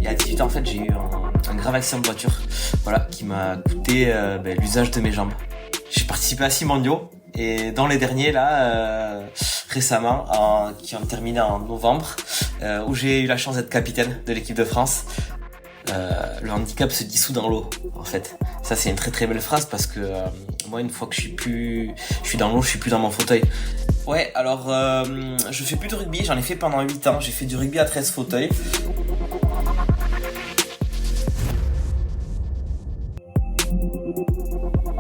Et à 18 ans, en fait, j'ai eu un grave accident de voiture, voilà, qui m'a coûté l'usage de mes jambes. J'ai participé à 6 mondiaux, et dans les derniers, là, récemment, qui ont terminé en novembre, où j'ai eu la chance d'être capitaine de l'équipe de France. Le handicap se dissout dans l'eau, en fait. Ça, c'est une très très belle phrase parce que moi, une fois que je suis dans l'eau, je suis plus dans mon fauteuil. Ouais, alors je fais plus de rugby, j'en ai fait pendant 8 ans. J'ai fait du rugby à 13 fauteuils.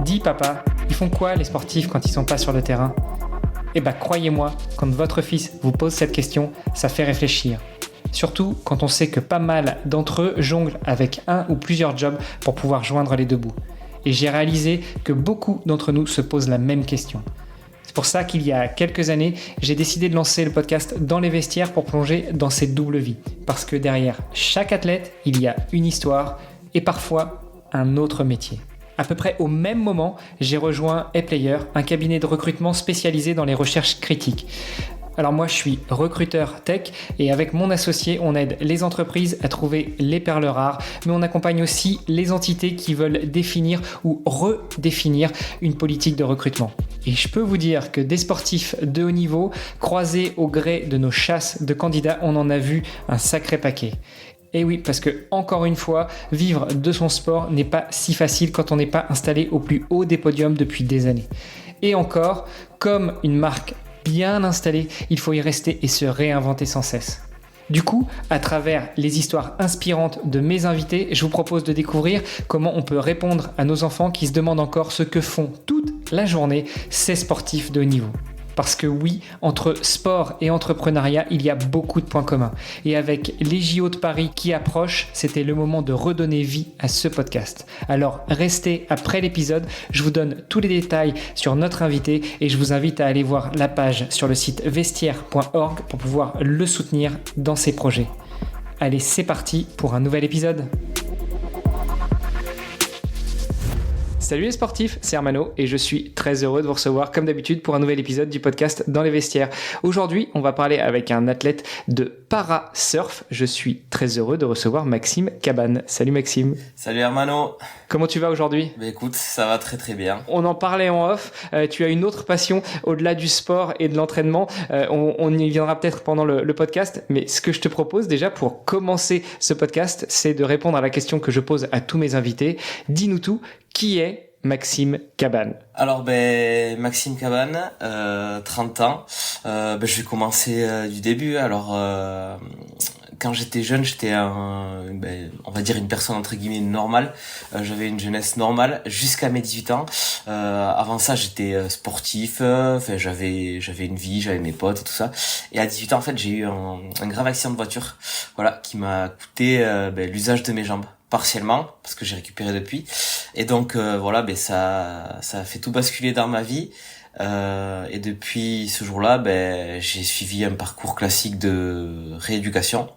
Dis papa, ils font quoi les sportifs quand ils sont pas sur le terrain ? Eh ben croyez-moi, quand votre fils vous pose cette question, ça fait réfléchir. Surtout quand on sait que pas mal d'entre eux jonglent avec un ou plusieurs jobs pour pouvoir joindre les deux bouts. Et j'ai réalisé que beaucoup d'entre nous se posent la même question. C'est pour ça qu'il y a quelques années, j'ai décidé de lancer le podcast Dans les vestiaires pour plonger dans cette double vie. Parce que derrière chaque athlète, il y a une histoire et parfois un autre métier. À peu près au même moment, j'ai rejoint ePlayer, un cabinet de recrutement spécialisé dans les recherches critiques. Alors moi, je suis recruteur tech et avec mon associé, on aide les entreprises à trouver les perles rares, mais on accompagne aussi les entités qui veulent définir ou redéfinir une politique de recrutement. Et je peux vous dire que des sportifs de haut niveau, croisés au gré de nos chasses de candidats, on en a vu un sacré paquet. Et oui, parce que, encore une fois, vivre de son sport n'est pas si facile quand on n'est pas installé au plus haut des podiums depuis des années. Et encore, comme une marque bien installée, il faut y rester et se réinventer sans cesse. Du coup, à travers les histoires inspirantes de mes invités, je vous propose de découvrir comment on peut répondre à nos enfants qui se demandent encore ce que font toute la journée ces sportifs de haut niveau. Parce que oui, entre sport et entrepreneuriat, il y a beaucoup de points communs. Et avec les JO de Paris qui approchent, c'était le moment de redonner vie à ce podcast. Alors restez après l'épisode, je vous donne tous les détails sur notre invité et je vous invite à aller voir la page sur le site vestiaire.org pour pouvoir le soutenir dans ses projets. Allez, c'est parti pour un nouvel épisode. Salut les sportifs, c'est Hermano et je suis très heureux de vous recevoir comme d'habitude pour un nouvel épisode du podcast Dans les vestiaires. Aujourd'hui, on va parler avec un athlète de para-surf. Je suis très heureux de recevoir Maxime Cabane. Salut Maxime. Salut Hermano. Comment tu vas aujourd'hui ? Écoute, ça va très très bien. On en parlait en off, tu as une autre passion au-delà du sport et de l'entraînement. On y viendra peut-être pendant le podcast, mais ce que je te propose déjà pour commencer ce podcast, c'est de répondre à la question que je pose à tous mes invités. Dis-nous tout, qui est Maxime Cabane ? Alors Maxime Cabane, 30 ans. Je vais commencer du début. Alors quand j'étais jeune, j'étais on va dire une personne entre guillemets normale. J'avais une jeunesse normale jusqu'à mes 18 ans. Avant ça, j'étais sportif. J'avais une vie, j'avais mes potes et tout ça. Et à 18 ans, en fait, j'ai eu un grave accident de voiture, voilà, qui m'a coûté l'usage de mes jambes. Partiellement, parce que j'ai récupéré depuis. Et donc ça a fait tout basculer dans ma vie. Et depuis ce jour-là, j'ai suivi un parcours classique de rééducation.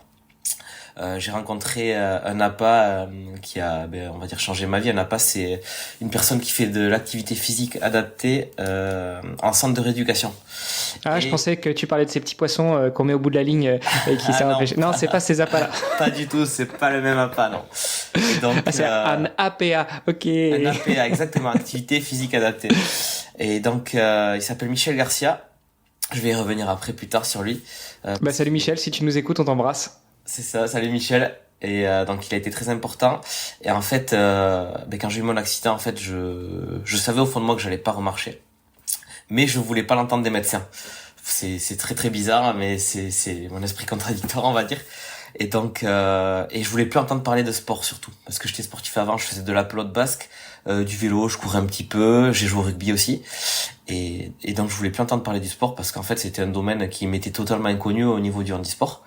J'ai rencontré un APA qui a, on va dire, changé ma vie. Un APA, c'est une personne qui fait de l'activité physique adaptée en centre de rééducation. Je pensais que tu parlais de ces petits poissons qu'on met au bout de la ligne et qui servent à pêcher. Non, c'est pas ces APA-là. Pas du tout, c'est pas le même APA, non. Et donc, c'est un APA, ok. Un APA, exactement, activité physique adaptée. Et donc, il s'appelle Michel Garcia. Je vais y revenir après, plus tard, sur lui. Salut Michel, si tu nous écoutes, on t'embrasse. C'est ça, salut Michel. Et donc il a été très important. Et en fait, quand j'ai eu mon accident, en fait, je savais au fond de moi que j'allais pas remarcher, mais je voulais pas l'entendre des médecins. C'est très très bizarre, mais c'est mon esprit contradictoire, on va dire. Et donc et je voulais plus entendre parler de sport, surtout parce que j'étais sportif avant. Je faisais de la pelote basque, du vélo, je courais un petit peu, j'ai joué au rugby aussi. Et donc je voulais plus entendre parler du sport parce qu'en fait c'était un domaine qui m'était totalement inconnu au niveau du handisport.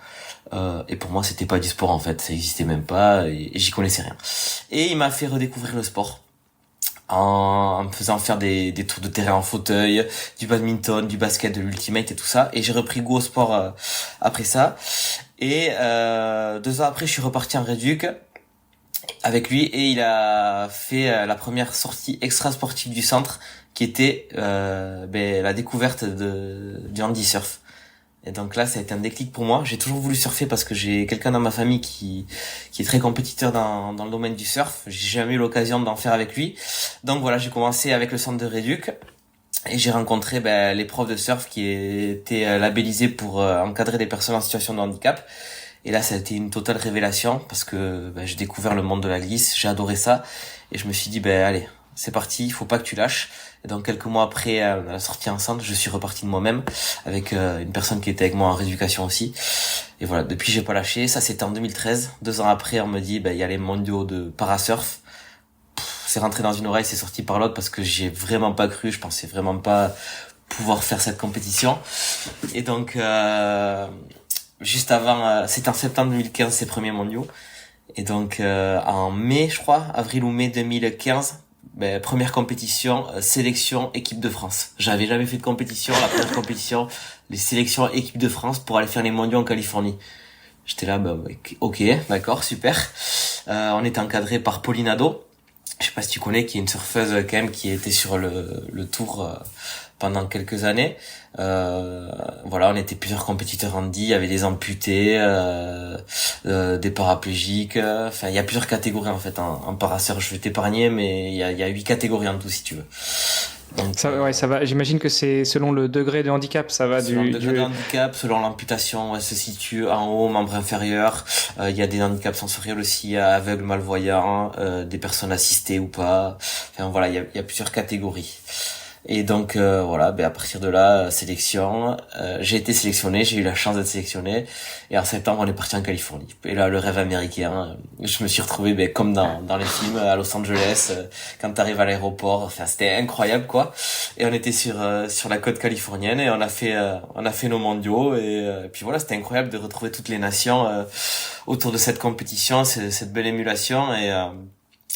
Et pour moi c'était pas du sport en fait, ça existait même pas et j'y connaissais rien. Et il m'a fait redécouvrir le sport en me faisant faire des tours de terrain en fauteuil, du badminton, du basket, de l'ultimate et tout ça. Et j'ai repris goût au sport après ça. Et 2 ans après je suis reparti en réduc avec lui et il a fait la première sortie extra sportive du centre qui était la découverte du handi surf. Et donc là, ça a été un déclic pour moi. J'ai toujours voulu surfer parce que j'ai quelqu'un dans ma famille qui est très compétiteur dans le domaine du surf. J'ai jamais eu l'occasion d'en faire avec lui. Donc voilà, j'ai commencé avec le centre de rééduc et j'ai rencontré les profs de surf qui étaient labellisés pour encadrer des personnes en situation de handicap. Et là, ça a été une totale révélation parce que j'ai découvert le monde de la glisse, j'ai adoré ça et je me suis dit allez, c'est parti, il faut pas que tu lâches. Et donc quelques mois après la sortie enceinte, je suis reparti de moi-même avec une personne qui était avec moi en rééducation aussi. Et voilà, depuis j'ai pas lâché. Ça c'était en 2013. 2 ans après, on me dit il y a les mondiaux de parasurf. C'est rentré dans une oreille, c'est sorti par l'autre parce que j'y ai vraiment pas cru. Je pensais vraiment pas pouvoir faire cette compétition. Et donc juste avant, c'était en septembre 2015 ces premiers mondiaux. Et donc en mai, je crois, avril ou mai 2015. Première compétition, sélection équipe de France. J'avais jamais fait de compétition, la première compétition, les sélections équipe de France pour aller faire les mondiaux en Californie. J'étais là, ok, d'accord, super. On était encadré par Pauline Ado, je sais pas si tu connais, qui est une surfeuse quand même qui était sur le tour pendant quelques années. Voilà, on était plusieurs compétiteurs handi, il y avait des amputés, des paraplégiques, enfin il y a plusieurs catégories en fait en parasurf. Je vais t'épargner, mais il y a 8 catégories en tout si tu veux. Donc, ça va. J'imagine que c'est selon le degré de handicap, ça va selon le degré de handicap, selon l'amputation, elle se situe en haut, membre inférieur. Il y a des handicaps sensoriels aussi, aveugles, malvoyants, des personnes assistées ou pas. Enfin voilà, il y a plusieurs catégories. Et donc voilà, à partir de là, sélection, j'ai été sélectionné, j'ai eu la chance d'être sélectionné, et en septembre on est parti en Californie. Et là le rêve américain, je me suis retrouvé comme dans les films à Los Angeles, quand t'arrives à l'aéroport, enfin c'était incroyable quoi. Et on était sur la côte californienne et on a fait nos mondiaux et puis voilà, c'était incroyable de retrouver toutes les nations autour de cette compétition, cette belle émulation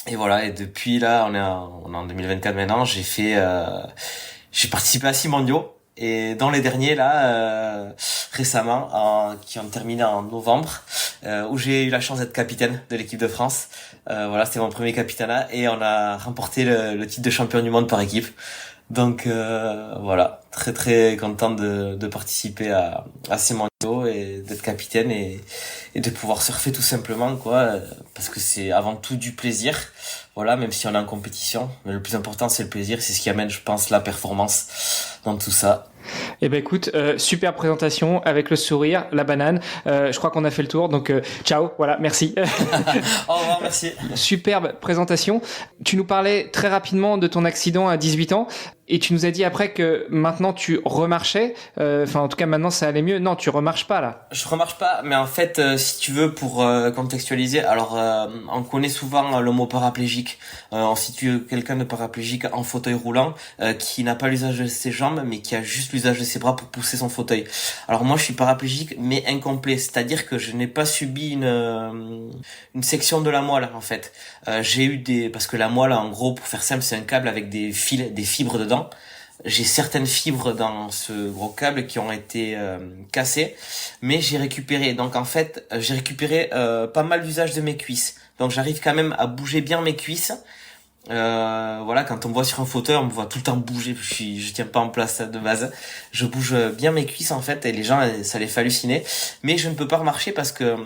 et voilà, et depuis là, on est en 2024 maintenant, j'ai participé à 6 mondiaux, et dans les derniers là, récemment, qui ont terminé en novembre, où j'ai eu la chance d'être capitaine de l'équipe de France. Voilà, c'était mon premier capitanat, et on a remporté le titre de champion du monde par équipe. Donc voilà, très très content de participer à ces mondiaux et d'être capitaine et de pouvoir surfer tout simplement quoi, parce que c'est avant tout du plaisir. Voilà, même si on est en compétition, mais le plus important c'est le plaisir, c'est ce qui amène je pense la performance dans tout ça. Eh ben écoute, super présentation avec le sourire, la banane. Je crois qu'on a fait le tour, donc ciao, voilà, merci. Au revoir, merci. Superbe présentation. Tu nous parlais très rapidement de ton accident à 18 ans et tu nous as dit après que maintenant tu remarchais. Enfin, en tout cas, maintenant ça allait mieux. Non, tu remarches pas là. Je remarche pas, mais en fait, si tu veux, pour contextualiser, alors on connaît souvent le mot paraplégique. On situe quelqu'un de paraplégique en fauteuil roulant qui n'a pas l'usage de ses jambes, mais qui a juste l'usage de ses bras pour pousser son fauteuil. Alors moi, je suis paraplégique, mais incomplet, c'est-à-dire que je n'ai pas subi une section de la moelle en fait. J'ai eu parce que la moelle, en gros, pour faire simple, c'est un câble avec des fils, des fibres dedans. J'ai certaines fibres dans ce gros câble qui ont été cassées, mais j'ai récupéré. Donc en fait, j'ai récupéré pas mal d'usage de mes cuisses. Donc j'arrive quand même à bouger bien mes cuisses. Voilà, quand on me voit sur un fauteuil, on me voit tout le temps bouger. Je tiens pas en place de base. Je bouge bien mes cuisses en fait, et les gens, ça les fait halluciner. Mais je ne peux pas remarcher parce que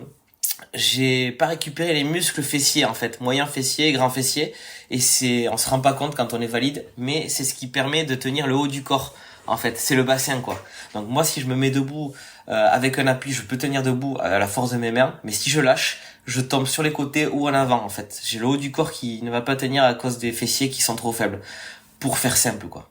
j'ai pas récupéré les muscles fessiers en fait, moyen fessier, grand fessier, et on se rend pas compte quand on est valide, mais c'est ce qui permet de tenir le haut du corps en fait, c'est le bassin quoi. Donc moi si je me mets debout avec un appui, je peux tenir debout à la force de mes mains, mais si je lâche, je tombe sur les côtés ou en avant en fait. J'ai le haut du corps qui ne va pas tenir à cause des fessiers qui sont trop faibles, pour faire simple quoi.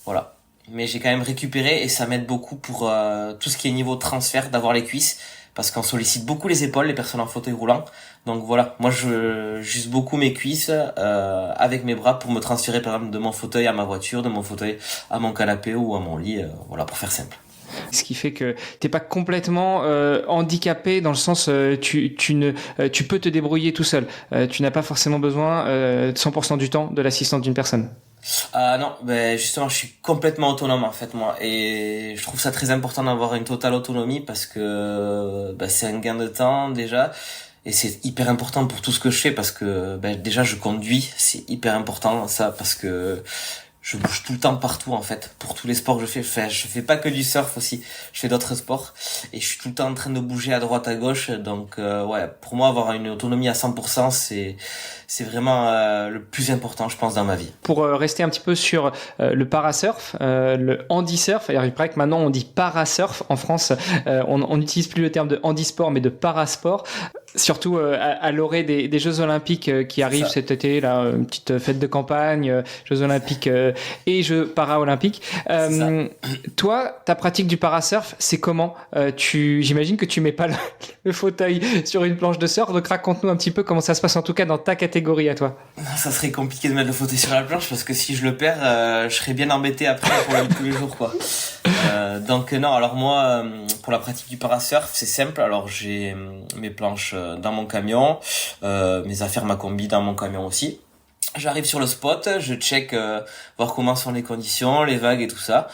Voilà. Mais j'ai quand même récupéré et ça m'aide beaucoup pour tout ce qui est niveau transfert, d'avoir les cuisses, parce qu'on sollicite beaucoup les épaules, les personnes en fauteuil roulant. Donc voilà, moi j'use beaucoup mes cuisses avec mes bras pour me transférer par exemple de mon fauteuil à ma voiture, de mon fauteuil à mon canapé ou à mon lit, voilà, pour faire simple. Ce qui fait que t'es pas complètement handicapé dans le sens tu peux te débrouiller tout seul. Tu n'as pas forcément besoin 100% du temps de l'assistance d'une personne. Non, justement, je suis complètement autonome en fait moi, et je trouve ça très important d'avoir une totale autonomie parce que c'est un gain de temps déjà, et c'est hyper important pour tout ce que je fais parce que déjà je conduis, c'est hyper important ça, parce que je bouge tout le temps partout en fait, pour tous les sports que je fais. Enfin, je fais pas que du surf aussi, je fais d'autres sports et je suis tout le temps en train de bouger à droite à gauche. Donc ouais, pour moi avoir une autonomie à 100%, c'est vraiment le plus important, je pense, dans ma vie. Pour rester un petit peu sur le parasurf, le handisurf, il paraît que maintenant on dit parasurf en France, on n'utilise plus le terme de handisport mais de parasport. Surtout à l'orée des Jeux Olympiques qui arrivent cet été, là, une petite fête de campagne, Jeux Olympiques et Jeux Paralympiques. Toi, ta pratique du parasurf, c'est comment j'imagine que tu mets pas le fauteuil sur une planche de surf, donc raconte-nous un petit peu comment ça se passe, en tout cas dans ta catégorie à toi. Ça serait compliqué de mettre le fauteuil sur la planche parce que si je le perds, je serais bien embêté après pour tous les jours, quoi. Donc non, alors moi, pour la pratique du parasurf, c'est simple. Alors j'ai mes planches dans mon camion, mes affaires, ma combi dans mon camion aussi. J'arrive sur le spot, je check voir comment sont les conditions, les vagues et tout ça.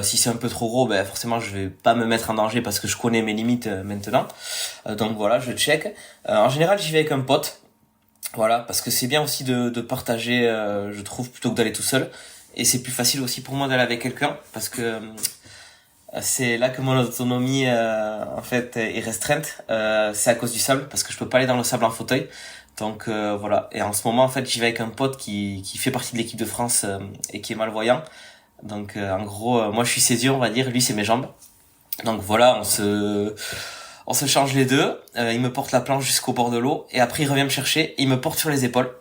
Si c'est un peu trop gros, ben forcément je vais pas me mettre en danger parce que je connais mes limites maintenant. Donc voilà, je check. En général, j'y vais avec un pote. Voilà, parce que c'est bien aussi de partager, je trouve, plutôt que d'aller tout seul. Et c'est plus facile aussi pour moi d'aller avec quelqu'un parce que c'est là que mon autonomie en fait est restreinte. C'est à cause du sable parce que je peux pas aller dans le sable en fauteuil. Donc voilà. Et en ce moment en fait j'y vais avec un pote qui fait partie de l'équipe de France et qui est malvoyant. Donc en gros moi je suis ses yeux on va dire, lui c'est mes jambes. Donc voilà, on se change les deux. Il me porte la planche jusqu'au bord de l'eau et après il revient me chercher, et il me porte sur les épaules.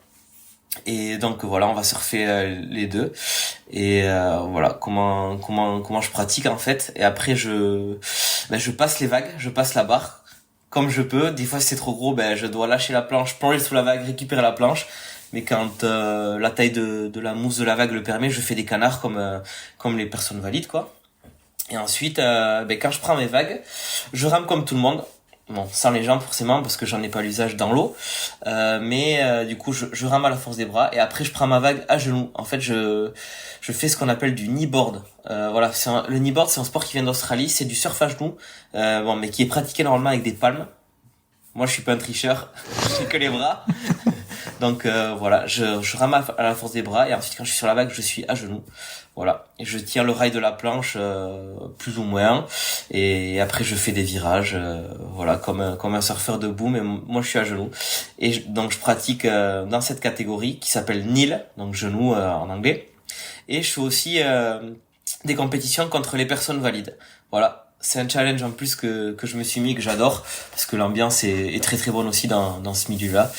Et donc voilà, on va surfer les deux. Et voilà comment je pratique en fait. Et après je passe les vagues, je passe la barre comme je peux. Des fois si c'est trop gros, je dois lâcher la planche, plonger sous la vague, récupérer la planche. Mais quand la taille de la mousse de la vague le permet, je fais des canards comme les personnes valides, quoi. Et ensuite quand je prends mes vagues, je rame comme tout le monde. Bon, sans les jambes forcément parce que j'en ai pas l'usage dans l'eau, mais du coup je rame à la force des bras et après je prends ma vague à genoux. En fait je fais ce qu'on appelle du kneeboard. Voilà, le kneeboard c'est un sport qui vient d'Australie, c'est du surf à genoux, mais qui est pratiqué normalement avec des palmes. Moi je suis pas un tricheur, j'ai que les bras. Donc voilà, je rame à la force des bras et ensuite quand je suis sur la vague je suis à genoux. Voilà, et je tiens le rail de la planche plus ou moins et après je fais des virages voilà comme un surfeur debout mais moi je suis à genoux et donc je pratique dans cette catégorie qui s'appelle kneel, donc genou en anglais, et je fais aussi des compétitions contre les personnes valides. Voilà. C'est un challenge en plus que je me suis mis, que j'adore, parce que l'ambiance est très très bonne aussi dans ce milieu-là.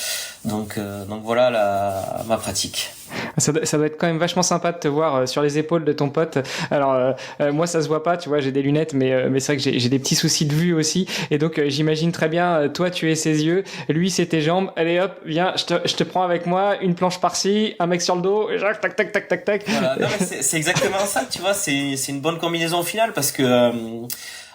Donc voilà ma pratique. Ça doit être quand même vachement sympa de te voir sur les épaules de ton pote. Alors moi ça se voit pas, tu vois, j'ai des lunettes, mais c'est vrai que j'ai des petits soucis de vue aussi, et donc j'imagine très bien, toi tu es ses yeux, lui c'est tes jambes. Allez hop, viens, je te prends avec moi, une planche par-ci, un mec sur le dos, et tac tac tac tac tac. Voilà, non, mais c'est exactement ça, tu vois, c'est une bonne combinaison au final parce que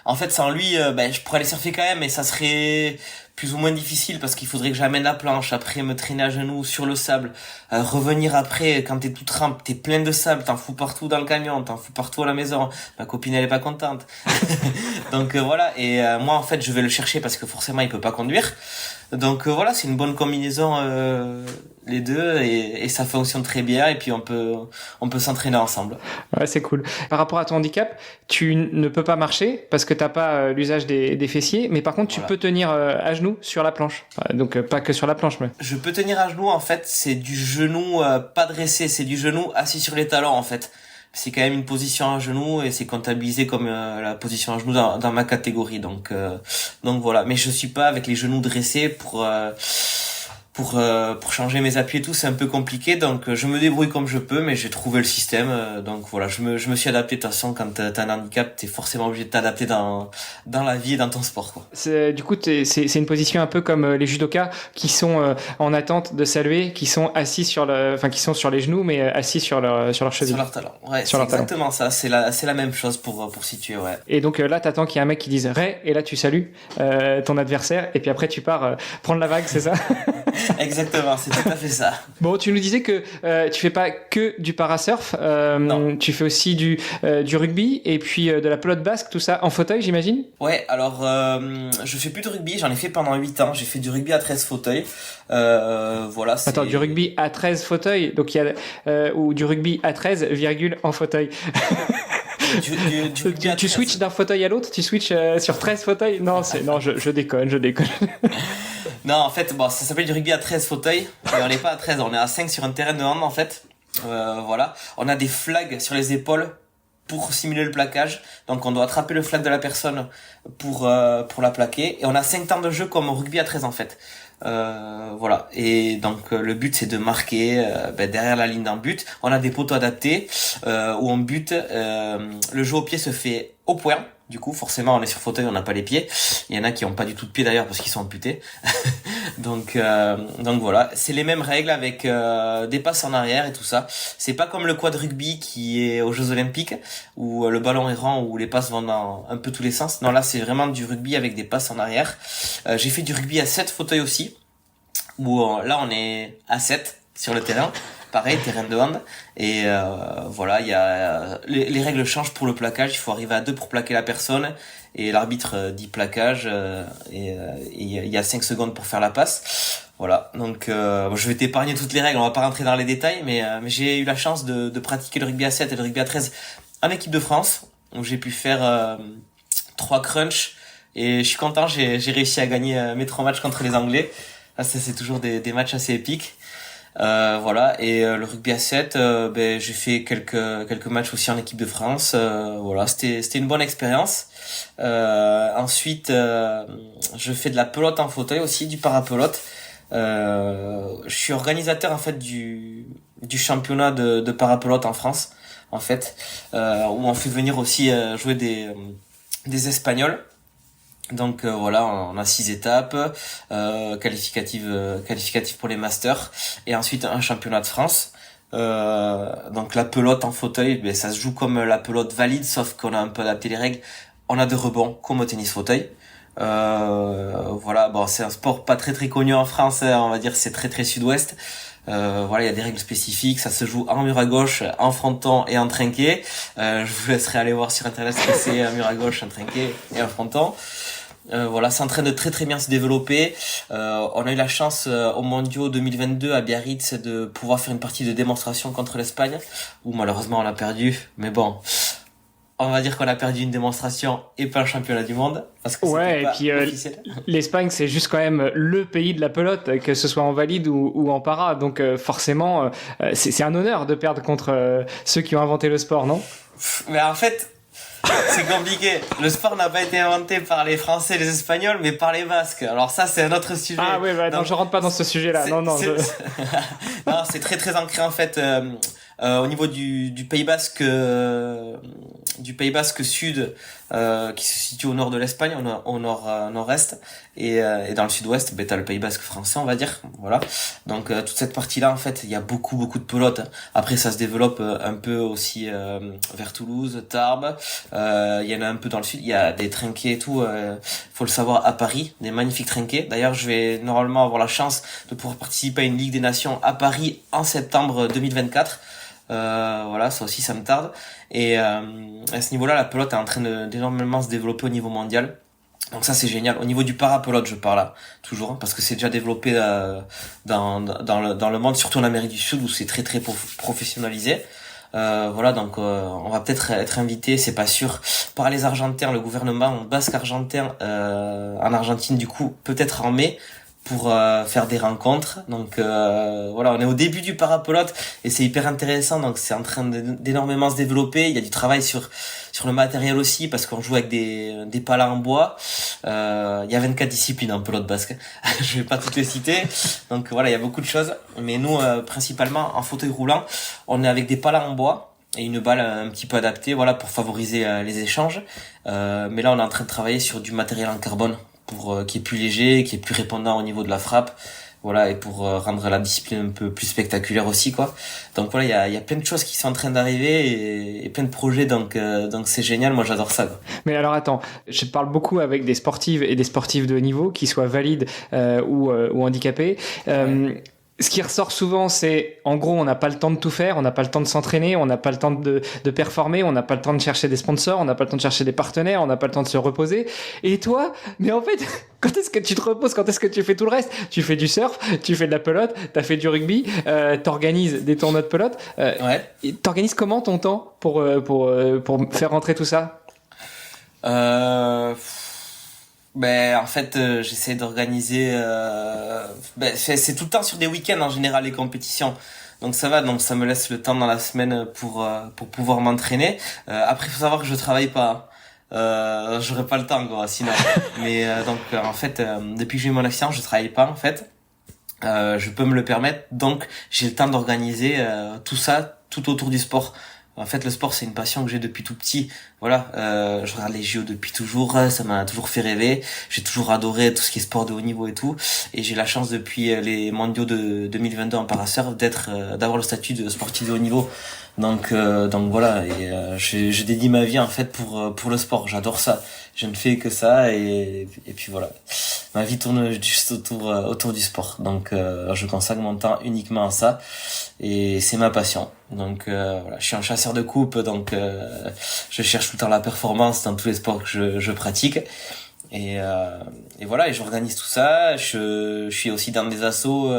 en fait sans lui je pourrais aller surfer quand même, mais ça serait plus ou moins difficile parce qu'il faudrait que j'amène la planche, après me traîner à genoux sur le sable, revenir après quand t'es tout trempe, t'es plein de sable, t'en fous partout dans le camion, t'en fous partout à la maison, ma copine elle est pas contente. Donc voilà, et moi en fait je vais le chercher parce que forcément il peut pas conduire. Donc voilà, c'est une bonne combinaison les deux et ça fonctionne très bien et puis on peut s'entraîner ensemble. Ouais, c'est cool. Par rapport à ton handicap, tu ne peux pas marcher parce que t'as pas l'usage des fessiers, mais par contre tu peux tenir à genoux sur la planche. Donc pas que sur la planche, mais. Je peux tenir à genoux en fait, c'est du genou pas dressé, c'est du genou assis sur les talons en fait. C'est quand même une position à genoux et c'est comptabilisé comme la position à genoux dans ma catégorie. Donc voilà, mais je suis pas avec les genoux dressés pour changer mes appuis et tout, c'est un peu compliqué, donc je me débrouille comme je peux, mais j'ai trouvé le système, donc voilà, je me suis adapté. De toute façon, quand t'as un handicap, t'es forcément obligé de t'adapter dans la vie et dans ton sport, quoi. Du coup, c'est une position un peu comme les judokas qui sont en attente de saluer, qui sont assis qui sont sur les genoux, mais assis sur leur cheville. Sur leur talon. Ouais, c'est exactement ça. C'est la même chose pour situer, ouais. Et donc là, t'attends qu'il y ait un mec qui dise Ray, et là tu salues ton adversaire, et puis après tu pars prendre la vague, c'est ça? Exactement, c'est tout à fait ça. Bon, tu nous disais que tu fais pas que du parasurf, tu fais aussi du rugby et puis de la pelote basque, tout ça en fauteuil, j'imagine? Ouais, alors je fais plus de rugby, j'en ai fait pendant 8 ans, j'ai fait du rugby à 13 fauteuils. Voilà, c'est Attends, du rugby à 13 fauteuils, donc il y a ou du rugby à 13, virgule, en fauteuil. du rugby à Tu 13. switches d'un fauteuil à l'autre, tu switches sur 13 fauteuils? Non, non, je déconne, je déconne. Non, en fait, bon, ça s'appelle du rugby à 13 fauteuils, mais on n'est pas à 13, on est à 5 sur un terrain de hand en fait. Voilà, on a des flags sur les épaules pour simuler le plaquage. Donc on doit attraper le flag de la personne pour la plaquer. Et on a 5 temps de jeu comme au rugby à 13 en fait. Voilà. Et donc le but c'est de marquer derrière la ligne d'un but. On a des poteaux adaptés où on bute. Le jeu au pied se fait au point. Du coup, forcément, on est sur fauteuil, on n'a pas les pieds. Il y en a qui ont pas du tout de pieds d'ailleurs parce qu'ils sont amputés. donc voilà, c'est les mêmes règles avec des passes en arrière et tout ça. C'est pas comme le quad rugby qui est aux Jeux Olympiques où le ballon est rond, où les passes vont dans un peu tous les sens. Non, là, c'est vraiment du rugby avec des passes en arrière. J'ai fait du rugby à 7 fauteuils aussi, où là, on est à 7 sur le terrain. Pareil, terrain de hand. Et voilà, il y a les règles changent pour le plaquage. Il faut arriver à 2 pour plaquer la personne. Et l'arbitre dit plaquage. Et il y a 5 secondes pour faire la passe. Voilà, donc je vais t'épargner toutes les règles. On va pas rentrer dans les détails. Mais j'ai eu la chance de pratiquer le rugby à 7 et le rugby à 13 en équipe de France. Où j'ai pu faire 3 crunchs. Et je suis content, j'ai réussi à gagner mes 3 matchs contre les Anglais. Ça, c'est toujours des matchs assez épiques. Voilà, et le rugby à 7, j'ai fait quelques matchs aussi en équipe de France. Voilà, c'était une bonne expérience. Ensuite, je fais de la pelote en fauteuil aussi, du parapelote. Je suis organisateur en fait du championnat de parapelote en France, en fait, où on fait venir aussi jouer des Espagnols. Donc voilà, on a 6 étapes qualificatives pour les masters et ensuite un championnat de France. Donc la pelote en fauteuil, ça se joue comme la pelote valide, sauf qu'on a un peu adapté les règles. On a de rebonds comme au tennis fauteuil. Voilà, bon, c'est un sport pas très très connu en France, on va dire c'est très très sud-ouest. Voilà, il y a des règles spécifiques, ça se joue en mur à gauche, en fronton et en trinqué. Je vous laisserai aller voir sur internet ce que c'est un mur à gauche, un trinqué et un fronton. Voilà, c'est en train de très très bien se développer. On a eu la chance au Mondiaux 2022 à Biarritz de pouvoir faire une partie de démonstration contre l'Espagne, où malheureusement on a perdu. Mais bon, on va dire qu'on a perdu une démonstration et pas un championnat du monde, parce que ouais, c'était et pas puis officiel. l'Espagne, c'est juste quand même le pays de la pelote, que ce soit en valide ou en para. Donc forcément, c'est un honneur de perdre contre ceux qui ont inventé le sport, non? Mais en fait, c'est compliqué. Le sport n'a pas été inventé par les Français et les Espagnols, mais par les Basques. Alors ça, c'est un autre sujet. Ah oui, bah, non, je rentre pas dans ce sujet-là. Non. Non, c'est très très ancré en fait au niveau du Pays Basque, sud, qui se situe au nord de l'Espagne, au nord-est, et dans le sud-ouest, t'as le Pays Basque français, on va dire. Voilà. Donc toute cette partie-là, en fait, il y a beaucoup de pelotes. Après, ça se développe un peu aussi vers Toulouse, Tarbes. Il y en a un peu dans le sud. Il y a des trinquets et tout. Faut le savoir, à Paris, des magnifiques trinquets. D'ailleurs, je vais normalement avoir la chance de pouvoir participer à une Ligue des Nations à Paris en septembre 2024. Voilà, ça aussi ça me tarde. Et à ce niveau-là, la pelote est en train d'énormément se développer au niveau mondial. Donc ça c'est génial. Au niveau du parapelote, je parle là, toujours, hein, parce que c'est déjà développé dans le monde, surtout en Amérique du Sud où c'est très très professionnalisé. Voilà, donc on va peut-être être invité, c'est pas sûr, par les Argentins, le gouvernement basque argentin en Argentine, du coup, peut-être en mai, pour faire des rencontres. Donc voilà, on est au début du parapelote et c'est hyper intéressant, donc c'est en train d'énormément se développer. Il y a du travail sur le matériel aussi, parce qu'on joue avec des palas en bois. Il y a 24 disciplines en pelote basque. Je vais pas toutes les citer. Donc voilà, il y a beaucoup de choses. Mais nous, principalement en fauteuil roulant, on est avec des palas en bois et une balle un petit peu adaptée, voilà, pour favoriser les échanges. Mais là, on est en train de travailler sur du matériel en carbone pour qui est plus léger, qui est plus répondant au niveau de la frappe. voilà, et pour rendre la discipline un peu plus spectaculaire aussi, quoi. Donc voilà, il y a plein de choses qui sont en train d'arriver et plein de projets, donc c'est génial, moi j'adore ça, quoi. Mais alors attends, je parle beaucoup avec des sportives et des sportifs de haut niveau, qui soient valides ou handicapés. Ouais. Ce qui ressort souvent, c'est en gros, on n'a pas le temps de tout faire, on n'a pas le temps de s'entraîner, on n'a pas le temps de performer, on n'a pas le temps de chercher des sponsors, on n'a pas le temps de chercher des partenaires, on n'a pas le temps de se reposer. Et toi, mais en fait, quand est-ce que tu te reposes? Quand est-ce que tu fais tout le reste? Tu fais du surf, tu fais de la pelote, t'as fait du rugby, t'organises des tournois de pelote. Ouais. T'organises comment ton temps pour faire rentrer tout ça? Ben en fait j'essaie d'organiser c'est tout le temps sur des week-ends en général les compétitions. Donc ça va, donc ça me laisse le temps dans la semaine pour pouvoir m'entraîner. Après il faut savoir que je travaille pas. J'aurais pas le temps quoi sinon. Mais en fait depuis que j'ai eu mon accident, je travaille pas en fait. Je peux me le permettre, donc j'ai le temps d'organiser tout ça tout autour du sport. En fait, le sport, c'est une passion que j'ai depuis tout petit. Voilà, je regarde les JO depuis toujours, ça m'a toujours fait rêver. J'ai toujours adoré tout ce qui est sport de haut niveau et tout. Et j'ai la chance depuis les mondiaux de 2022 en parasurf d'avoir le statut de sportif de haut niveau. Donc voilà, et je dédie ma vie en fait pour le sport. J'adore ça. Je ne fais que ça et puis voilà. Ma vie tourne juste autour du sport. Donc je consacre mon temps uniquement à ça et c'est ma passion. Donc voilà, je suis un chasseur de coupe, donc je cherche tout le temps la performance dans tous les sports que je pratique. Et voilà, et j'organise tout ça. Je suis aussi dans des assos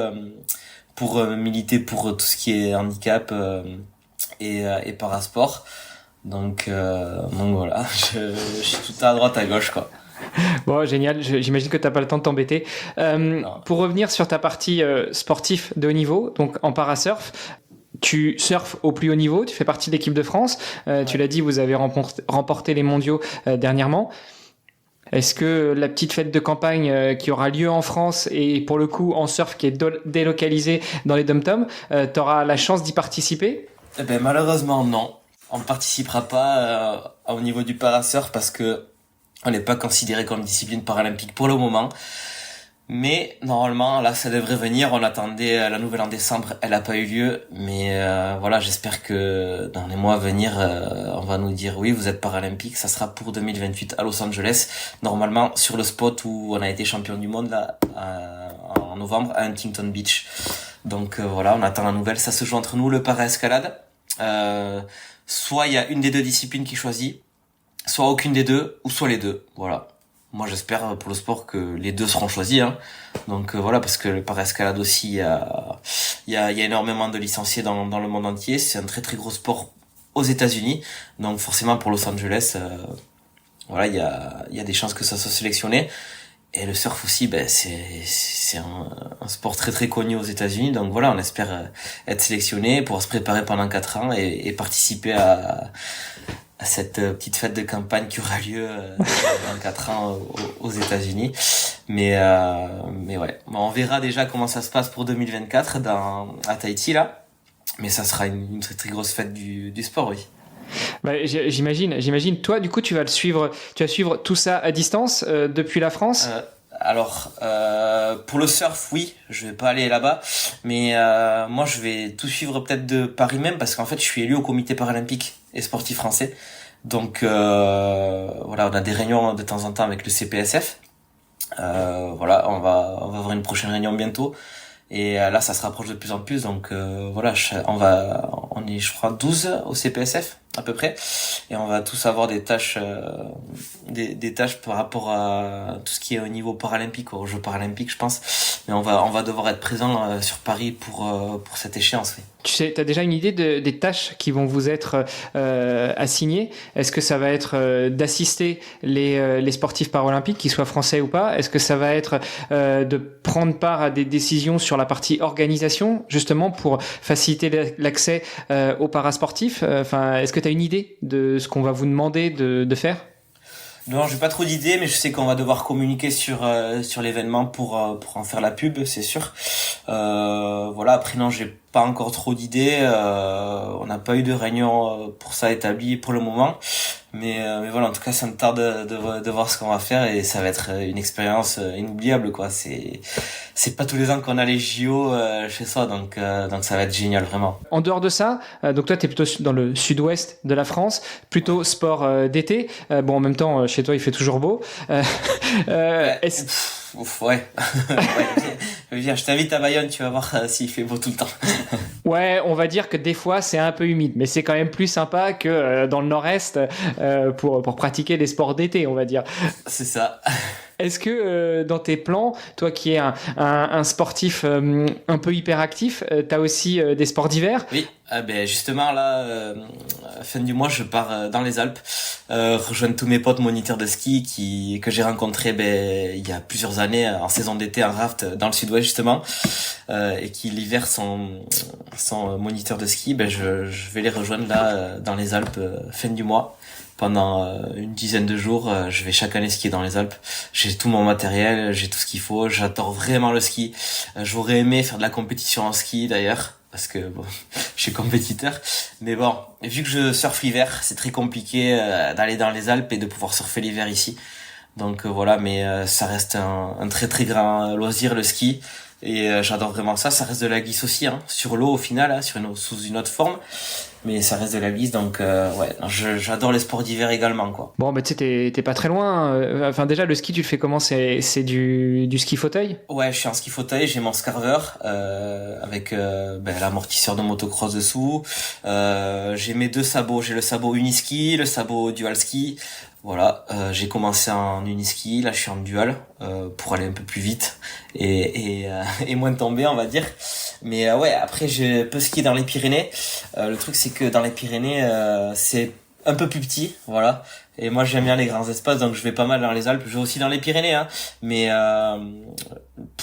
pour militer pour tout ce qui est handicap et parasport. Donc voilà, je suis tout à droite à gauche quoi. Bon, génial. J'imagine que tu n'as pas le temps de t'embêter. Pour revenir sur ta partie sportif de haut niveau, donc en parasurf, tu surfes au plus haut niveau, tu fais partie de l'équipe de France. Tu l'as dit, vous avez remporté les mondiaux dernièrement. Est-ce que la petite fête de campagne qui aura lieu en France et pour le coup en surf qui est délocalisée dans les dom-toms, tu auras la chance d'y participer? Eh ben malheureusement non, on ne participera pas au niveau du parasurf parce que on n'est pas considéré comme discipline paralympique pour le moment. Mais normalement, là, ça devrait venir. On attendait la nouvelle en décembre, elle n'a pas eu lieu. Mais voilà, j'espère que dans les mois à venir, on va nous dire oui, vous êtes paralympique. Ça sera pour 2028 à Los Angeles. Normalement, sur le spot où on a été champion du monde là en novembre à Huntington Beach. Donc voilà, on attend la nouvelle. Ça se joue entre nous, le para-escalade. Soit il y a une des deux disciplines qui choisit, soit aucune des deux, ou soit les deux. Voilà. Moi, j'espère pour le sport que les deux seront choisis. Hein. Donc voilà, parce que le para-escalade aussi, il y a énormément de licenciés dans le monde entier. C'est un très très gros sport aux États-Unis. Donc forcément pour Los Angeles, voilà, il y a des chances que ça soit sélectionné. Et le surf aussi, c'est un sport très très connu aux États-Unis. Donc voilà, on espère être sélectionné, pouvoir se préparer pendant 4 ans et participer à cette petite fête de campagne qui aura lieu dans 4 ans aux États-Unis. Mais ouais, on verra déjà comment ça se passe pour 2024 à Tahiti là. Mais ça sera une très très grosse fête du sport, oui. Bah, j'imagine. Toi, du coup, tu vas suivre tout ça à distance depuis la France. Alors, pour le surf, oui, je vais pas aller là-bas, mais moi, je vais tout suivre peut-être de Paris même, parce qu'en fait, je suis élu au comité paralympique et sportif français. Donc, voilà, on a des réunions de temps en temps avec le CPSF. Voilà, on va avoir une prochaine réunion bientôt. Et là, ça se rapproche de plus en plus. Donc, voilà, on est, je crois, 12 au CPSF à peu près, et on va tous avoir des tâches des tâches par rapport à tout ce qui est au niveau paralympique, aux Jeux paralympiques, je pense. Mais on va devoir être présent sur Paris pour cette échéance, oui. Tu sais, t'as déjà une idée des tâches qui vont vous être assignées? Est-ce que ça va être d'assister les sportifs paralympiques, qu'ils soient français ou pas? Est-ce que ça va être de prendre part à des décisions sur la partie organisation, justement pour faciliter l'accès aux parasportifs? Enfin, est-ce que tu as une idée de ce qu'on va vous demander de faire? Non, j'ai pas trop d'idées, mais je sais qu'on va devoir communiquer sur l'événement pour en faire la pub, c'est sûr. Voilà, après non, j'ai pas encore trop d'idées. On n'a pas eu de réunion pour ça établie pour le moment. Mais voilà, en tout cas, ça me tarde de voir ce qu'on va faire et ça va être une expérience inoubliable, quoi. C'est pas tous les ans qu'on a les JO chez soi, donc ça va être génial, vraiment. En dehors de ça, donc toi, tu es plutôt dans le sud-ouest de la France, plutôt sport d'été. Bon, en même temps, chez toi, il fait toujours beau. Ouais. Viens, je t'invite à Bayonne, tu vas voir s'il fait beau tout le temps. Ouais, on va dire que des fois, c'est un peu humide, mais c'est quand même plus sympa que dans le nord-est pour pratiquer les sports d'été, on va dire. C'est ça. Est-ce que dans tes plans, toi qui es un sportif un peu hyperactif, tu as aussi des sports d'hiver? Oui, ben justement là, fin du mois, je pars dans les Alpes, rejoindre tous mes potes moniteurs de ski que j'ai rencontrés il y a plusieurs années en saison d'été en raft dans le sud-ouest justement, et qui l'hiver sont moniteurs de ski. Je vais les rejoindre là dans les Alpes fin du mois. Pendant une dizaine de jours, je vais chaque année skier dans les Alpes. J'ai tout mon matériel, j'ai tout ce qu'il faut. J'adore vraiment le ski. J'aurais aimé faire de la compétition en ski d'ailleurs, parce que bon, je suis compétiteur. Mais bon, vu que je surfe l'hiver, c'est très compliqué d'aller dans les Alpes et de pouvoir surfer l'hiver ici. Donc voilà, mais ça reste un très très grand loisir le ski. Et j'adore vraiment ça. Ça reste de la glisse aussi, hein, sur l'eau au final, hein, sous une autre forme. Mais ça reste de la glisse, donc ouais, j'adore les sports d'hiver également, quoi. Bon, mais tu sais, t'es pas très loin. Enfin, déjà, le ski, tu le fais comment? C'est du ski fauteuil? Ouais, je suis en ski fauteuil, j'ai mon Scarver avec l'amortisseur de motocross dessous. J'ai mes deux sabots, j'ai le sabot uniski, le sabot dual ski. Voilà, j'ai commencé en uniski, là je suis en dual pour aller un peu plus vite et moins tomber, on va dire. Mais ouais, après je peux skier dans les Pyrénées. Le truc c'est que dans les Pyrénées c'est un peu plus petit, voilà. Et moi j'aime bien les grands espaces, donc je vais pas mal dans les Alpes. Je vais aussi dans les Pyrénées, hein. Mais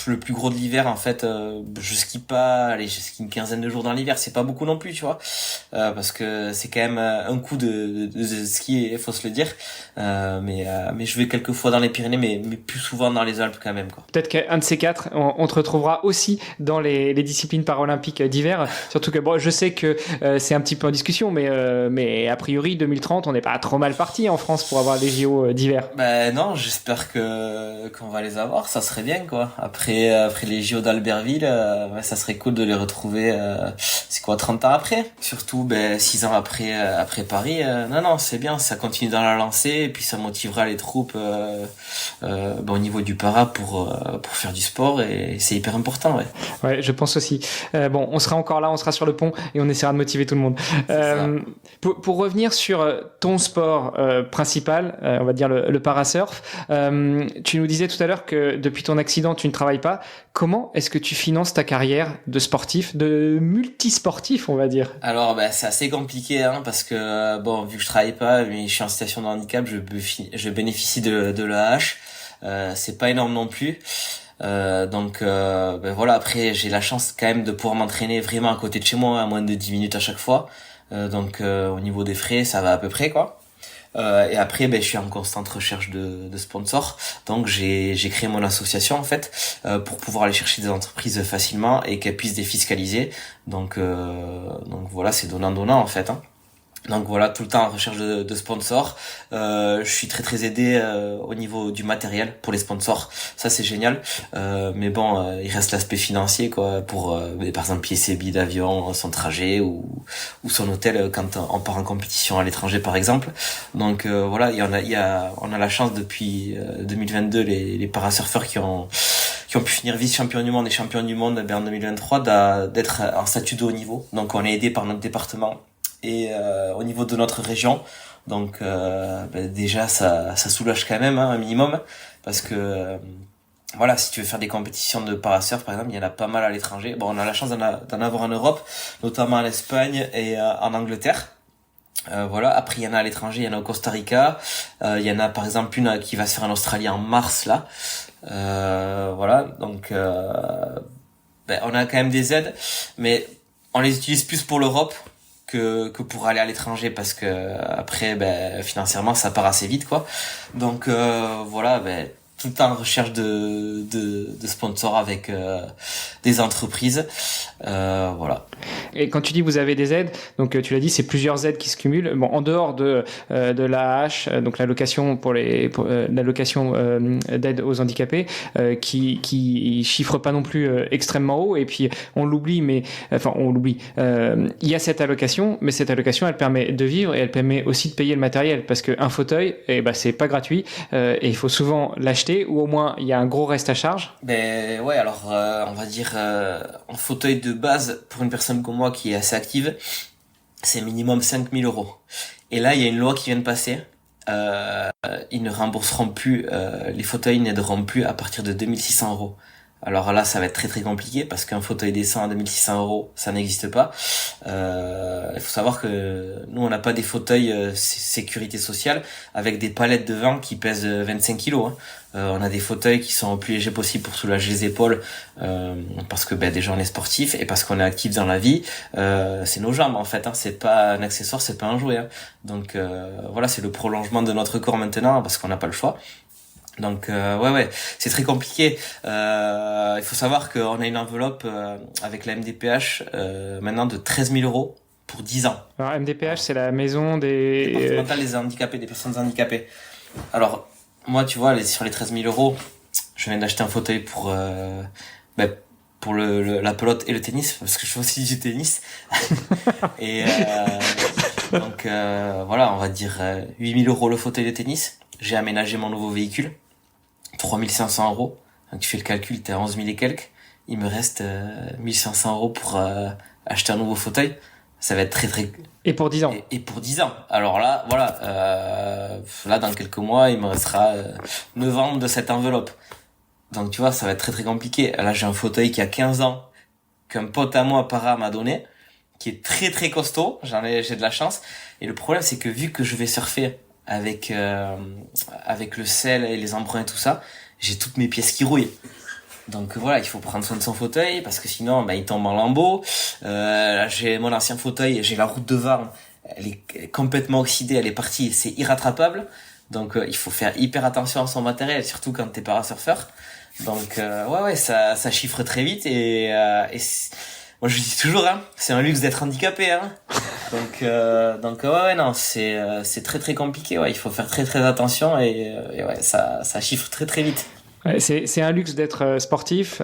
le plus gros de l'hiver, en fait, je skie pas. Allez, je skie une quinzaine de jours dans l'hiver, c'est pas beaucoup non plus, tu vois, parce que c'est quand même un coup de ski, il faut se le dire. Mais je vais quelques fois dans les Pyrénées, mais plus souvent dans les Alpes quand même, quoi. Peut-être qu'un de ces quatre, on te retrouvera aussi dans les disciplines paralympiques d'hiver. Surtout que bon, je sais que c'est un petit peu en discussion, mais a priori 2030, on n'est pas trop mal parti en France pour avoir les JO d'hiver. Ben non, j'espère qu'on va les avoir, ça serait bien, quoi. Après les JO d'Albertville, ouais, ça serait cool de les retrouver. C'est quoi, 30 ans après? Surtout 6 ans après Paris. Non, c'est bien, ça continue dans la lancée et puis ça motivera les troupes au niveau du para pour faire du sport et c'est hyper important, ouais. Ouais, je pense aussi. Bon, on sera encore là, on sera sur le pont et on essaiera de motiver tout le monde. Pour revenir sur ton sport principal, on va dire le parasurf, tu nous disais tout à l'heure que depuis ton accident, tu ne travailles pas. Comment est-ce que tu finances ta carrière de sportif, de multisportif, on va dire? Alors, c'est assez compliqué, hein, parce que vu que je travaille pas, mais je suis en situation de handicap, je bénéficie de l'AAH. C'est pas énorme non plus. Donc voilà, après j'ai la chance quand même de pouvoir m'entraîner vraiment à côté de chez moi, à moins de 10 minutes à chaque fois. Donc au niveau des frais, ça va à peu près, quoi. Et après, je suis en constante recherche de sponsors. Donc j'ai créé mon association en fait pour pouvoir aller chercher des entreprises facilement et qu'elles puissent défiscaliser. Donc voilà, c'est donnant en fait, hein. Donc voilà, tout le temps en recherche de sponsors. Je suis très très aidé au niveau du matériel pour les sponsors. Ça c'est génial. Mais bon, il reste l'aspect financier, quoi, pour par exemple payer ses billets d'avion, son trajet ou son hôtel quand on part en compétition à l'étranger par exemple. Donc voilà, on a la chance depuis 2022 les parasurfeurs qui ont pu finir vice-champion du monde et champion du monde en 2023 d'être en statut de haut niveau. Donc on est aidé par notre département et au niveau de notre région. Donc déjà ça soulage quand même, hein, un minimum, parce que voilà, si tu veux faire des compétitions de parasurf par exemple, il y en a pas mal à l'étranger. Bon, on a la chance d'en avoir en Europe, notamment en Espagne et en Angleterre. Voilà, après il y en a à l'étranger, il y en a au Costa Rica, il y en a par exemple une qui va se faire en Australie en mars là. Voilà, donc on a quand même des aides, mais on les utilise plus pour l'Europe que pour aller à l'étranger, parce que après financièrement ça part assez vite, quoi. Donc voilà, tout le temps en recherche de sponsors avec des entreprises. Voilà. Et quand tu dis vous avez des aides, donc tu l'as dit, c'est plusieurs aides qui se cumulent. Bon, en dehors de l'AAH, donc l'allocation l'allocation d'aide aux handicapés, qui chiffre pas non plus extrêmement haut. Et puis on l'oublie, mais enfin on l'oublie. Il y a cette allocation, mais cette allocation, elle permet de vivre et elle permet aussi de payer le matériel, parce qu'un fauteuil, c'est pas gratuit et il faut souvent l'acheter, ou au moins il y a un gros reste à charge. Ben ouais, alors on va dire un fauteuil de base pour une personne comme moi qui est assez active, c'est minimum 5 000 euros. Et là, il y a une loi qui vient de passer. Ils ne rembourseront plus, les fauteuils n'aideront plus à partir de 2 600 euros. Alors là, ça va être très très compliqué parce qu'un fauteuil décent à 2 600 euros, ça n'existe pas. Il faut savoir que nous, on n'a pas des fauteuils sécurité sociale avec des palettes devant qui pèsent 25 kilos. Hein. On a des fauteuils qui sont le plus légers possible pour soulager les épaules, parce que déjà on est sportif et parce qu'on est actif dans la vie. C'est nos jambes en fait. Hein. C'est pas un accessoire, c'est pas un jouet. Hein. Donc voilà, c'est le prolongement de notre corps maintenant parce qu'on n'a pas le choix. Donc ouais, c'est très compliqué. Il faut savoir qu'on a une enveloppe avec la MDPH maintenant de 13 000 euros pour 10 ans. Alors MDPH, c'est la maison des départementale des handicapés, des personnes handicapées. Alors moi, tu vois, sur les 13 000 euros, je viens d'acheter un fauteuil pour la pelote et le tennis, parce que je fais aussi du tennis. Et donc voilà, on va dire 8 000 euros le fauteuil de tennis. J'ai aménagé mon nouveau véhicule. 3 500 euros. Donc tu fais le calcul, t'es à 11 000 et quelques. Il me reste 1 500 euros pour acheter un nouveau fauteuil. Ça va être très très... Et pour 10 ans. Et pour 10 ans. Alors là, voilà. Là, dans quelques mois, il me restera 9 ans de cette enveloppe. Donc tu vois, ça va être très très compliqué. Là, j'ai un fauteuil qui a 15 ans, qu'un pote à moi, Para, m'a donné, qui est très très costaud. J'ai de la chance. Et le problème, c'est que vu que je vais surfer avec le sel et les embruns et tout ça, j'ai toutes mes pièces qui rouillent. Donc voilà, il faut prendre soin de son fauteuil parce que sinon il tombe en lambeaux. Là, j'ai mon ancien fauteuil, j'ai la roue devant, elle est complètement oxydée, elle est partie, c'est irrattrapable. Donc il faut faire hyper attention à son matériel, surtout quand t'es parasurfeur. Donc ouais, ça chiffre très vite et moi je dis toujours, hein, c'est un luxe d'être handicapé, hein. Donc ouais, non, c'est très très compliqué. Ouais, il faut faire très très attention et ouais, ça chiffre très très vite. Ouais, c'est un luxe d'être sportif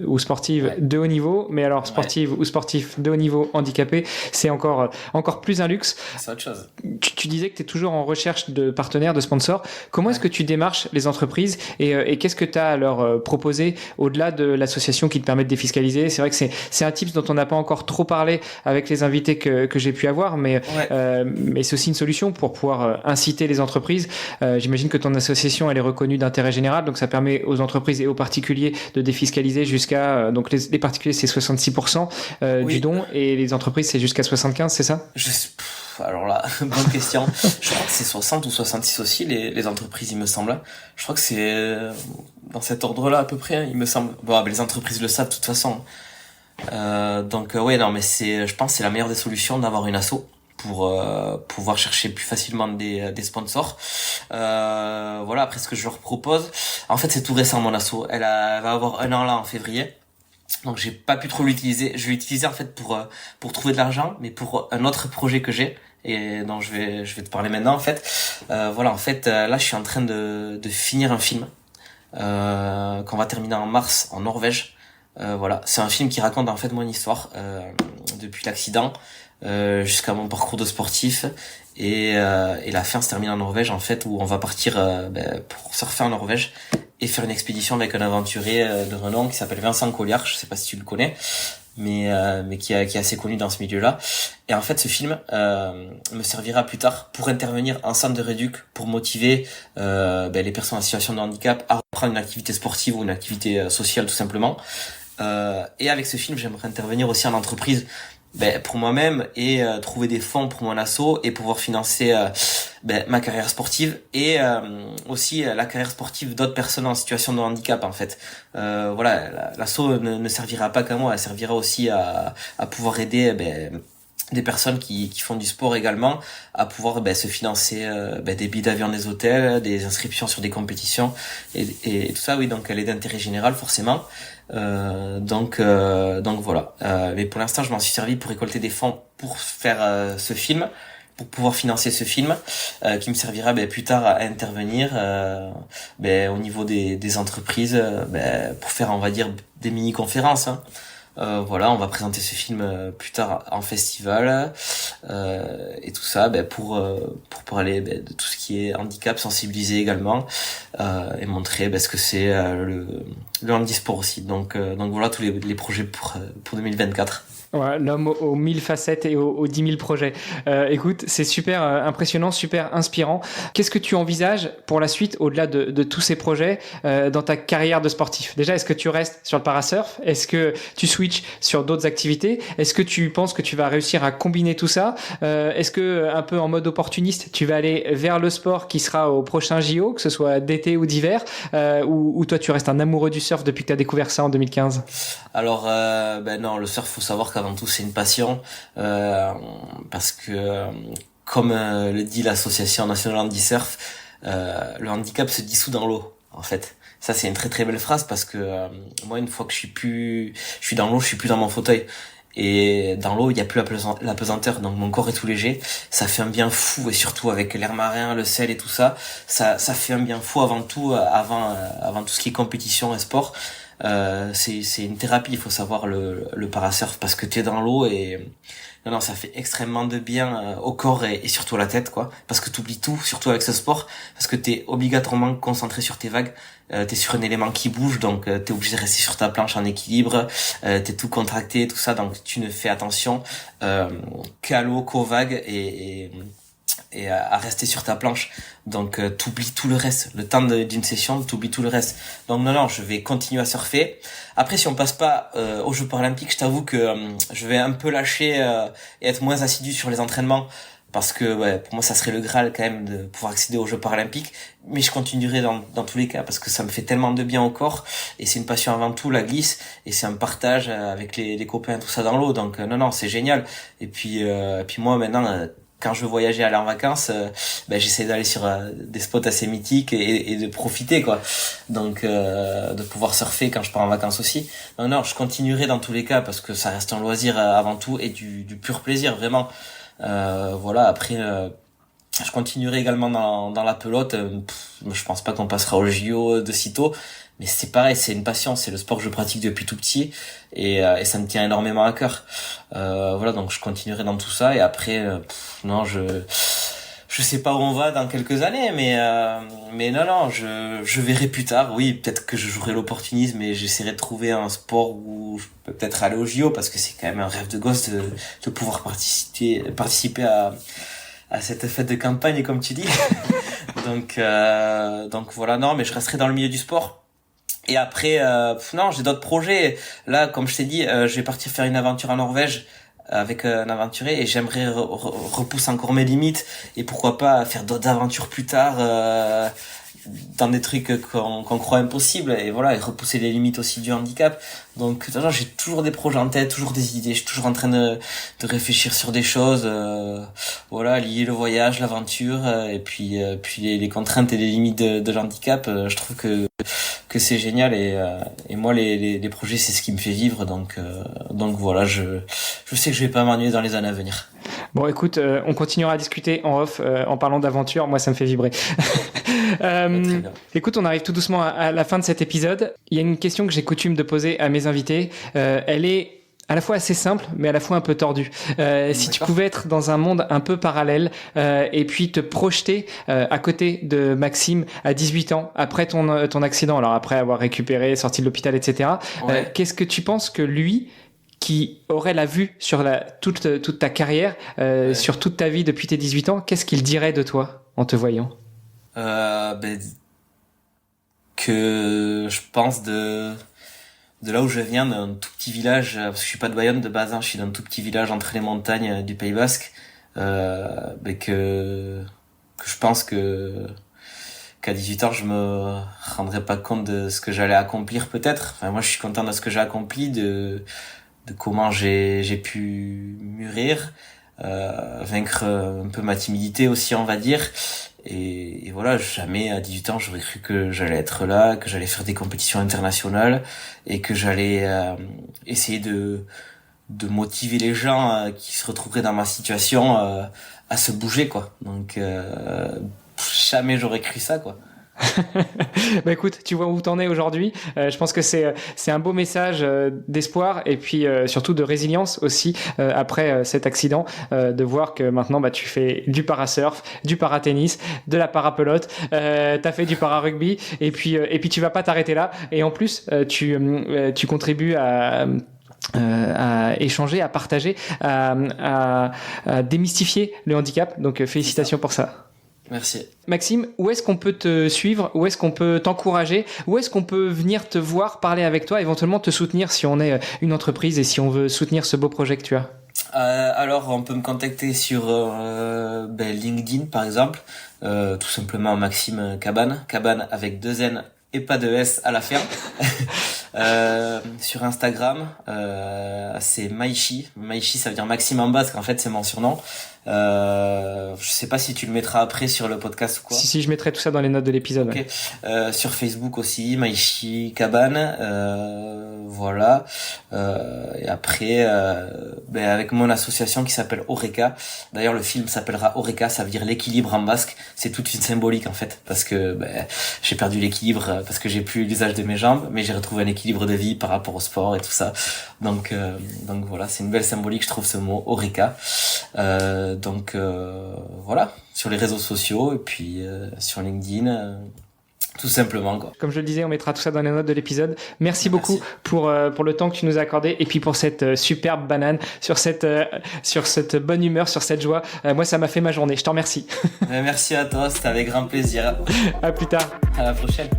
ou sportive de haut niveau, mais alors sportive ou sportif de haut niveau handicapé, c'est encore plus un luxe. C'est autre chose. Tu disais que tu es toujours en recherche de partenaires, de sponsors. Comment est-ce que tu démarches les entreprises et qu'est-ce que tu as à leur proposer au-delà de l'association qui te permet de défiscaliser? C'est vrai que c'est un tips dont on n'a pas encore trop parlé avec les invités que j'ai pu avoir, mais c'est aussi une solution pour pouvoir inciter les entreprises. J'imagine que ton association, elle est reconnue d'intérêt général, donc ça permet aux entreprises et aux particuliers de défiscaliser jusqu'à... donc les particuliers, c'est 66% du don, et les entreprises, c'est jusqu'à 75%, c'est ça? Alors là, bonne question. Je crois que c'est 60 ou 66 aussi, les entreprises, il me semble. Je crois que c'est dans cet ordre-là à peu près, hein, il me semble. Bon, les entreprises le savent de toute façon. Donc ouais, non, mais je pense que c'est la meilleure des solutions d'avoir une asso pour pouvoir chercher plus facilement des sponsors. Voilà, après ce que je leur propose, en fait c'est tout récent mon asso, elle va avoir 1 an là en février, donc j'ai pas pu trop l'utiliser. Je vais l'utiliser en fait pour trouver de l'argent, mais pour un autre projet que j'ai et dont je vais te parler maintenant en fait. Voilà, en fait là je suis en train de finir un film qu'on va terminer en mars en Norvège. Voilà, c'est un film qui raconte en fait mon histoire depuis l'accident jusqu'à mon parcours de sportif et la fin se termine en Norvège en fait, où on va partir pour surfer en Norvège et faire une expédition avec un aventurier de renom qui s'appelle Vincent Colliard. Je sais pas si tu le connais, mais qui est assez connu dans ce milieu-là. Et en fait, ce film me servira plus tard pour intervenir en centre de rééduc pour motiver les personnes en situation de handicap à reprendre une activité sportive ou une activité sociale tout simplement. Et avec ce film, j'aimerais intervenir aussi en entreprise pour moi-même et trouver des fonds pour mon asso et pouvoir financer ma carrière sportive et aussi la carrière sportive d'autres personnes en situation de handicap en fait. Voilà, l'asso ne servira pas qu'à moi, elle servira aussi à pouvoir aider des personnes qui font du sport également à pouvoir se financer des billets d'avion, des hôtels, des inscriptions sur des compétitions et tout ça. Oui, donc elle est d'intérêt général forcément. Donc voilà. Mais pour l'instant, je m'en suis servi pour récolter des fonds pour faire ce film, pour pouvoir financer ce film, qui me servira plus tard à intervenir au niveau des entreprises, pour faire, on va dire, des mini-conférences. Hein. Voilà, on va présenter ce film plus tard en festival et tout ça pour parler de tout ce qui est handicap, sensibiliser également et montrer ce que c'est le handisport aussi. Donc voilà tous les projets pour 2024. Ouais, l'homme aux 1000 facettes et aux 10 000 projets. Écoute, c'est super impressionnant, super inspirant. Qu'est-ce que tu envisages pour la suite, au-delà de tous ces projets, dans ta carrière de sportif? Déjà, est-ce que tu restes sur le parasurf? Est-ce que tu switches sur d'autres activités? Est-ce que tu penses que tu vas réussir à combiner tout ça? Est-ce que, un peu en mode opportuniste, tu vas aller vers le sport qui sera au prochain JO, que ce soit d'été ou d'hiver, ou toi, tu restes un amoureux du surf depuis que tu as découvert ça en 2015? Alors non, le surf, faut savoir qu'avant tout c'est une passion parce que comme le dit l'association nationale Handisurf, le handicap se dissout dans l'eau en fait. Ça c'est une très très belle phrase parce que moi une fois que je suis dans l'eau, je suis plus dans mon fauteuil. Et dans l'eau, il y a plus la pesanteur, donc mon corps est tout léger. Ça fait un bien fou, et surtout avec l'air marin, le sel et tout ça, ça fait un bien fou avant tout, avant tout ce qui est compétition et sport. C'est une thérapie, il faut savoir le parasurf parce que tu es dans l'eau et non ça fait extrêmement de bien au corps et surtout à la tête quoi, parce que t'oublies tout, surtout avec ce sport, parce que t'es obligatoirement concentré sur tes vagues, t'es sur un élément qui bouge, donc t'es obligé de rester sur ta planche en équilibre, t'es tout contracté tout ça, donc tu ne fais attention qu'à l'eau, qu'aux vagues et à rester sur ta planche. Donc t'oublies tout le reste. Le temps d'une session, t'oublies tout le reste. Donc non, je vais continuer à surfer. Après, si on passe pas aux Jeux Paralympiques, je t'avoue que je vais un peu lâcher et être moins assidu sur les entraînements. Parce que pour moi, ça serait le Graal quand même de pouvoir accéder aux Jeux Paralympiques. Mais je continuerai dans tous les cas parce que ça me fait tellement de bien au corps. Et c'est une passion avant tout, la glisse. Et c'est un partage avec les copains, tout ça dans l'eau. Donc non, c'est génial. Et puis moi, maintenant... quand je voyageais aller en vacances, j'essaie d'aller sur des spots assez mythiques et de profiter quoi. Donc de pouvoir surfer quand je pars en vacances aussi. Non, je continuerai dans tous les cas parce que ça reste un loisir avant tout et du pur plaisir vraiment. Voilà, après je continuerai également dans la pelote. Je pense pas qu'on passera au JO de sitôt, mais c'est pareil, c'est une passion, c'est le sport que je pratique depuis tout petit et ça me tient énormément à cœur. Voilà, donc je continuerai dans tout ça et après non, je sais pas où on va dans quelques années, mais non, je verrai plus tard. Oui, peut-être que je jouerai l'opportunisme et j'essaierai de trouver un sport où je peux peut-être aller au JO parce que c'est quand même un rêve de gosse de pouvoir participer à cette fête de campagne comme tu dis. donc voilà, non, mais je resterai dans le milieu du sport. Et après non, j'ai d'autres projets. Là, comme je t'ai dit, je vais partir faire une aventure en Norvège avec un aventurier et j'aimerais repousser encore mes limites et pourquoi pas faire d'autres aventures plus tard dans des trucs qu'on croit impossibles et voilà, et repousser les limites aussi du handicap. Donc j'ai toujours des projets en tête, toujours des idées, je suis toujours en train de réfléchir sur des choses, voilà, lier le voyage, l'aventure et puis les contraintes et les limites de l'handicap. Je trouve que c'est génial et moi les projets c'est ce qui me fait vivre, donc voilà, je sais que je vais pas m'ennuyer dans les années à venir. Bon, écoute, on continuera à discuter en off en parlant d'aventure. Moi, ça me fait vibrer. Écoute, on arrive tout doucement à la fin de cet épisode. Il y a une question que j'ai coutume de poser à mes invités. Elle est à la fois assez simple, mais à la fois un peu tordue. Si tu pouvais être dans un monde un peu parallèle et puis te projeter à côté de Maxime à 18 ans, après ton accident, alors après avoir récupéré, sorti de l'hôpital, etc., qu'est-ce que tu penses que lui, qui aurait la vue sur toute ta carrière, sur toute ta vie depuis tes 18 ans, qu'est-ce qu'il dirait de toi en te voyant? Que je pense de là où je viens, d'un tout petit village, parce que je suis pas de Bayonne de base, je suis d'un tout petit village entre les montagnes du Pays Basque, que je pense qu'à 18 ans je me rendrais pas compte de ce que j'allais accomplir peut-être. Enfin, moi je suis content de ce que j'ai accompli, de comment j'ai pu mûrir, vaincre un peu ma timidité aussi, on va dire. Et voilà, jamais à 18 ans j'aurais cru que j'allais être là, que j'allais faire des compétitions internationales et que j'allais essayer de motiver les gens qui se retrouveraient dans ma situation à se bouger, quoi. Donc jamais j'aurais cru ça, quoi. Bah écoute, tu vois où t'en es aujourd'hui. Je pense que c'est un beau message d'espoir et puis surtout de résilience aussi après cet accident, de voir que maintenant tu fais du parasurf, du paratennis, de la parapelote, t'as fait du para-rugby et puis tu vas pas t'arrêter là et en plus tu contribues à échanger, à partager, à démystifier le handicap. Donc félicitations pour ça. Merci. Maxime, où est-ce qu'on peut te suivre? Où est-ce qu'on peut t'encourager? Où est-ce qu'on peut venir te voir, parler avec toi, éventuellement te soutenir si on est une entreprise et si on veut soutenir ce beau projet que tu as? Alors, on peut me contacter sur LinkedIn, par exemple. Tout simplement Maxime Cabane. Cabane avec 2 N et pas de S à la fin. Sur Instagram, c'est Maishi. Maishi, ça veut dire Maxime en basque. En fait, c'est mon surnom. Je sais pas si tu le mettras après sur le podcast ou quoi. Si, je mettrai tout ça dans les notes de l'épisode. Okay. Sur Facebook aussi, Maishi Cabane. Voilà. Et après, avec mon association qui s'appelle Oreka. D'ailleurs, le film s'appellera Oreka, ça veut dire l'équilibre en basque. C'est toute une symbolique en fait, parce que j'ai perdu l'équilibre parce que j'ai plus l'usage de mes jambes, mais j'ai retrouvé un équilibre de vie par rapport au sport et tout ça. Donc voilà, c'est une belle symbolique, je trouve, ce mot Oreka. Voilà, sur les réseaux sociaux et puis sur LinkedIn. Tout simplement, quoi. Comme je le disais, on mettra tout ça dans les notes de l'épisode. Merci beaucoup pour le temps que tu nous as accordé et puis pour cette superbe banane, sur cette bonne humeur, sur cette joie. Moi, ça m'a fait ma journée. Je t'en remercie. Merci à toi, c'était avec grand plaisir. À plus tard. À la prochaine.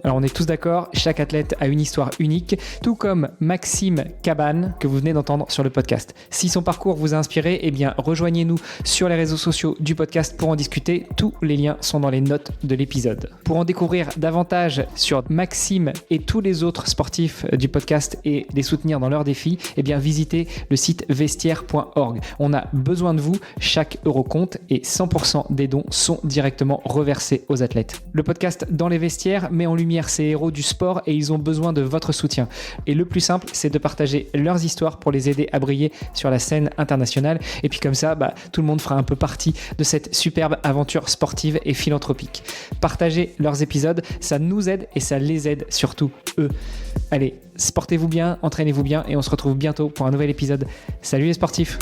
Alors on est tous d'accord, chaque athlète a une histoire unique, tout comme Maxime Cabane que vous venez d'entendre sur le podcast. Si son parcours vous a inspiré, eh bien rejoignez-nous sur les réseaux sociaux du podcast pour en discuter. Tous les liens sont dans les notes de l'épisode. Pour en découvrir davantage sur Maxime et tous les autres sportifs du podcast et les soutenir dans leurs défis, eh bien visitez le site vestiaire.org. On a besoin de vous, chaque euro compte et 100% des dons sont directement reversés aux athlètes. Le podcast Dans les vestiaires met en lumière ces héros du sport et ils ont besoin de votre soutien. Et le plus simple, c'est de partager leurs histoires pour les aider à briller sur la scène internationale. Et puis comme ça, tout le monde fera un peu partie de cette superbe aventure sportive et philanthropique. Partagez leurs épisodes, ça nous aide et ça les aide surtout eux. Allez, sportez-vous bien, entraînez-vous bien et on se retrouve bientôt pour un nouvel épisode. Salut les sportifs!